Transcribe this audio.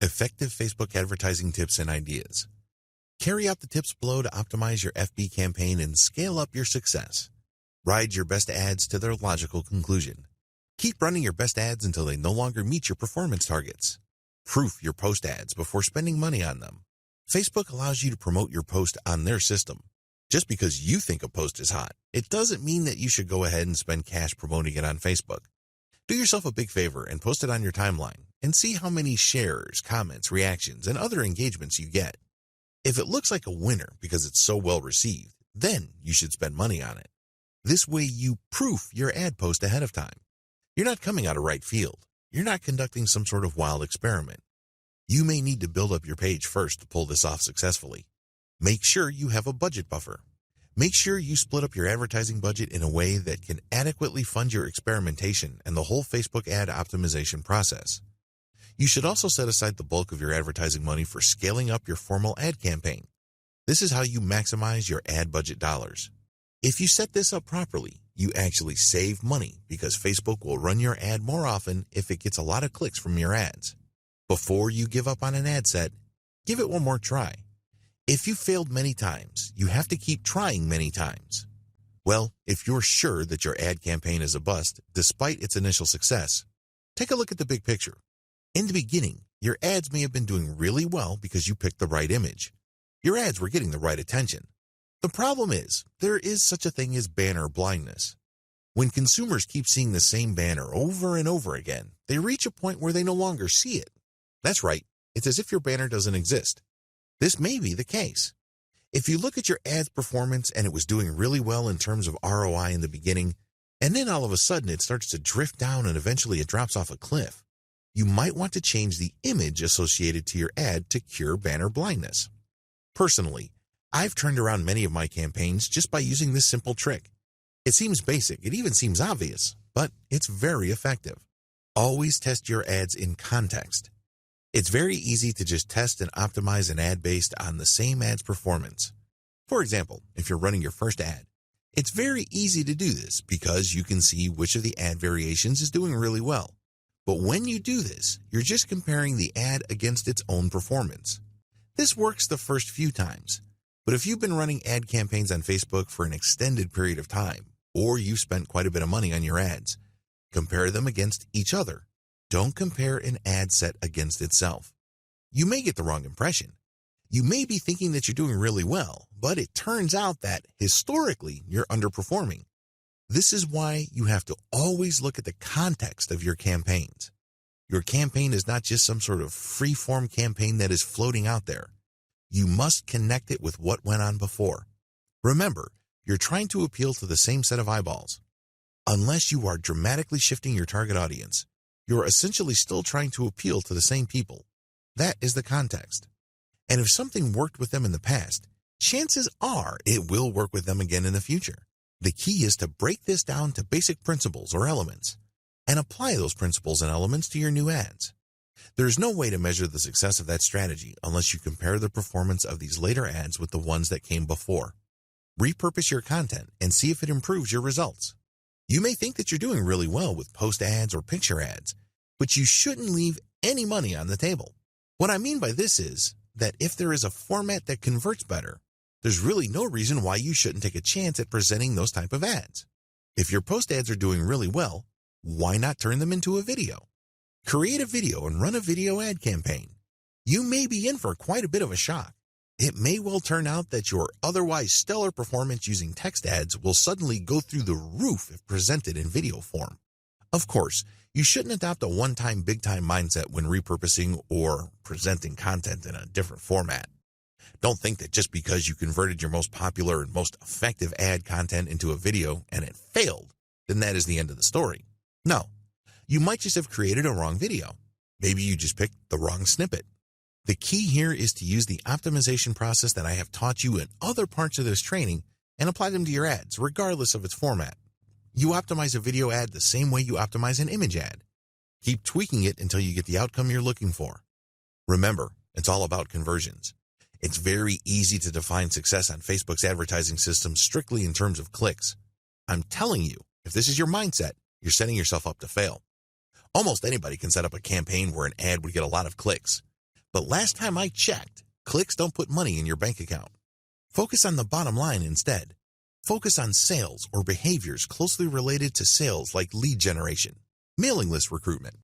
Effective Facebook advertising tips and ideas. Carry out the tips below to optimize your FB campaign and scale up your success. Ride your best ads to their logical conclusion. Keep running your best ads until they no longer meet your performance targets. Proof your post ads before spending money on them. Facebook allows you to promote your post on their system. Just because you think a post is hot, it doesn't mean that you should go ahead and spend cash promoting it on Facebook. Do yourself a big favor and post it on your timeline and see how many shares, comments, reactions, and other engagements you get. If it looks like a winner because it's so well received, then you should spend money on it. This way you proof your ad post ahead of time. You're not coming out of right field. You're not conducting some sort of wild experiment. You may need to build up your page first to pull this off successfully. Make sure you have a budget buffer. Make sure you split up your advertising budget in a way that can adequately fund your experimentation and the whole Facebook ad optimization process. You should also set aside the bulk of your advertising money for scaling up your formal ad campaign. This is how you maximize your ad budget dollars. If you set this up properly, you actually save money because Facebook will run your ad more often if it gets a lot of clicks from your ads. Before you give up on an ad set, give it one more try. If you failed many times, you have to keep trying many times. Well, if you're sure that your ad campaign is a bust, despite its initial success, take a look at the big picture. In the beginning, your ads may have been doing really well because you picked the right image. Your ads were getting the right attention. The problem is, there is such a thing as banner blindness. When consumers keep seeing the same banner over and over again, they reach a point where they no longer see it. That's right, it's as if your banner doesn't exist. This may be the case. If you look at your ad's performance and it was doing really well in terms of ROI in the beginning, and then all of a sudden it starts to drift down and eventually it drops off a cliff, you might want to change the image associated to your ad to cure banner blindness. Personally, I've turned around many of my campaigns just by using this simple trick. It seems basic, it even seems obvious, but it's very effective. Always test your ads in context. It's very easy to just test and optimize an ad based on the same ad's performance. For example, if you're running your first ad, it's very easy to do this because you can see which of the ad variations is doing really well. But when you do this, you're just comparing the ad against its own performance. This works the first few times, but if you've been running ad campaigns on Facebook for an extended period of time, or you've spent quite a bit of money on your ads, compare them against each other. Don't compare an ad set against itself. You may get the wrong impression. You may be thinking that you're doing really well, but it turns out that, historically, you're underperforming. This is why you have to always look at the context of your campaigns. Your campaign is not just some sort of free-form campaign that is floating out there. You must connect it with what went on before. Remember, you're trying to appeal to the same set of eyeballs. Unless you are dramatically shifting your target audience, you're essentially still trying to appeal to the same people. That is the context. And if something worked with them in the past, chances are it will work with them again in the future. The key is to break this down to basic principles or elements and apply those principles and elements to your new ads. There's no way to measure the success of that strategy unless you compare the performance of these later ads with the ones that came before. Repurpose your content and see if it improves your results. You may think that you're doing really well with post ads or picture ads, but you shouldn't leave any money on the table. What I mean by this is that if there is a format that converts better, there's really no reason why you shouldn't take a chance at presenting those type of ads. If your post ads are doing really well, why not turn them into a video? Create a video and run a video ad campaign. You may be in for quite a bit of a shock. It may well turn out that your otherwise stellar performance using text ads will suddenly go through the roof if presented in video form. Of course, you shouldn't adopt a one-time big-time mindset when repurposing or presenting content in a different format. Don't think that just because you converted your most popular and most effective ad content into a video and it failed, then that is the end of the story. No, you might just have created a wrong video. Maybe you just picked the wrong snippet. The key here is to use the optimization process that I have taught you in other parts of this training and apply them to your ads, regardless of its format. You optimize a video ad the same way you optimize an image ad. Keep tweaking it until you get the outcome you're looking for. Remember, it's all about conversions. It's very easy to define success on Facebook's advertising system strictly in terms of clicks. I'm telling you, if this is your mindset, you're setting yourself up to fail. Almost anybody can set up a campaign where an ad would get a lot of clicks. But last time I checked, clicks don't put money in your bank account. Focus on the bottom line instead. Focus on sales or behaviors closely related to sales like lead generation, mailing list recruitment,